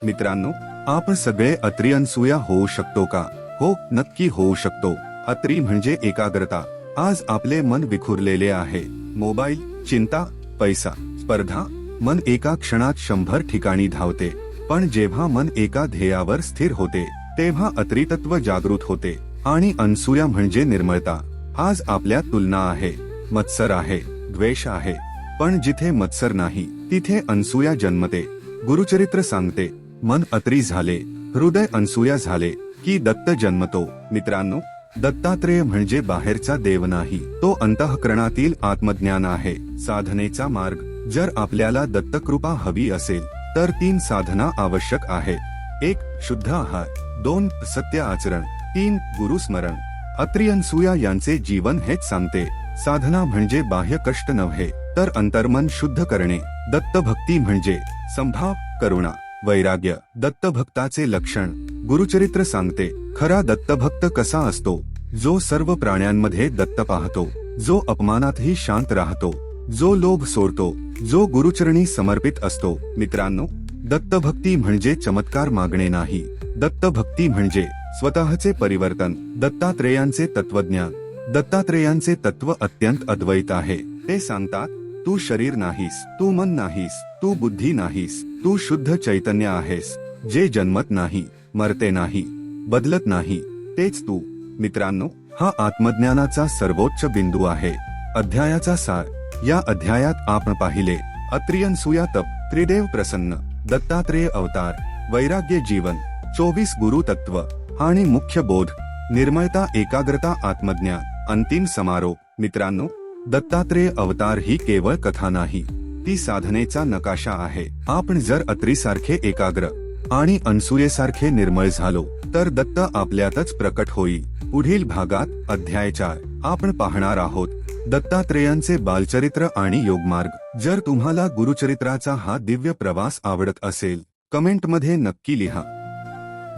मित्रांनो, आपण सगळे अत्री अनसूया होऊ शकतो का? हो, नक्की होऊ शकतो. अत्री म्हणजे एकाग्रता. आज आपले मन विखुरलेले आहे. मोबाईल, चिंता, पैसा, स्पर्धा. मन एका क्षणात 100 ठिकाणी धावते. पण जेव्हा मन एका ध्येयावर स्थिर होते तेव्हा अत्रितत्व जागृत होते. आणि अनसूया म्हणजे निर्मळता. आज आपल्या तुलना आहे, मत्सर आहे, द्वेष आहे. पण जिथे मत्सर नाही तिथे अनसूया जन्मते. गुरुचरित्र सांगते, मन अत्री झाले, हृदय अनसूया झाले की दत्त जन्मतो. मित्रांनो, दत्तात्रेय म्हणजे बाहेरचा देव नाही, तो अंतःकरणातील आत्मज्ञान आहे. साधनेचा मार्ग. जर आपल्याला दत्तकृपा हवी असेल तर 3 साधना आवश्यक आहे. 1. शुद्ध आहार. 2. सत्य आचरण. 3. गुरुस्मरण. अत्री अनसूया यांचे जीवन हेच सांगते. साधना म्हणजे बाह्य कष्ट नव्हे तर अंतर्मन शुद्ध करणे. दत्तभक्ती म्हणजे संभाव, करुणा, वैराग्य. दत्तभक्ताचे लक्षण. गुरुचरित्र सांगते, खरा दत्तभक्त कसा असतो? जो सर्व प्राण्यांमध्ये दत्त पाहतो, जो अपमानातही शांत राहतो, जो लोभ सोडतो, जो गुरुचरणी समर्पित असतो. मित्रांनो, दत्तभक्ती म्हणजे चमत्कार मागणे नाही. दत्तभक्ती म्हणजे स्वतःचे परिवर्तन. दत्तात्रेयांचे तत्वज्ञान. दत्तात्रेयांचे तत्व अत्यंत अद्वैत आहे. ते सांगतात, तू शरीर नाहीस, तू मन नाहीस, तू बुद्धी नाहीस, तू शुद्ध चैतन्य आहेस, जे जन्मत नाही, मरते नाही, बदलत नाही, तेच तू. मित्रांनो, हा आत्मज्ञानाचा सर्वोच्च बिंदू आहे. अध्यायाचा सार. या अध्यायात आपण पाहिले अत्री अनसूया तप, त्रिदेव प्रसन्न, दत्तात्रेय अवतार, वैराग्य जीवन, 24 गुरु तत्व आणि मुख्य बोध. निर्मळता, एकाग्रता, आत्मज्ञान. अंतिम समारोप. मित्रांनो, दत्तात्रेय अवतार ही केवळ कथा नाही, ती साधनेचा नकाशा आहे. आपण जर अत्रीसारखे एकाग्र आणि अनसूयेसारखे निर्मळ झालो तर दत्त आपल्यातच प्रकट होईल. पुढील भागात अध्याय 4 आपण पाहणार आहोत दत्तात्रेयांचे बालचरित्र आणि योगमार्ग. जर तुम्हाला गुरुचरित्राचा हा दिव्य प्रवास आवडत असेल, कमेंटमध्ये नक्की लिहा.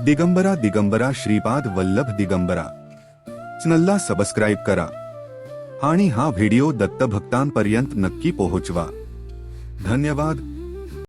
दिगंबरा दिगंबरा श्रीपाद वल्लभ दिगंबरा चॅनलला सबस्क्राईब करा आणि हा व्हिडिओ दत्तभक्तांपर्यंत नक्की पोहोचवा. धन्यवाद.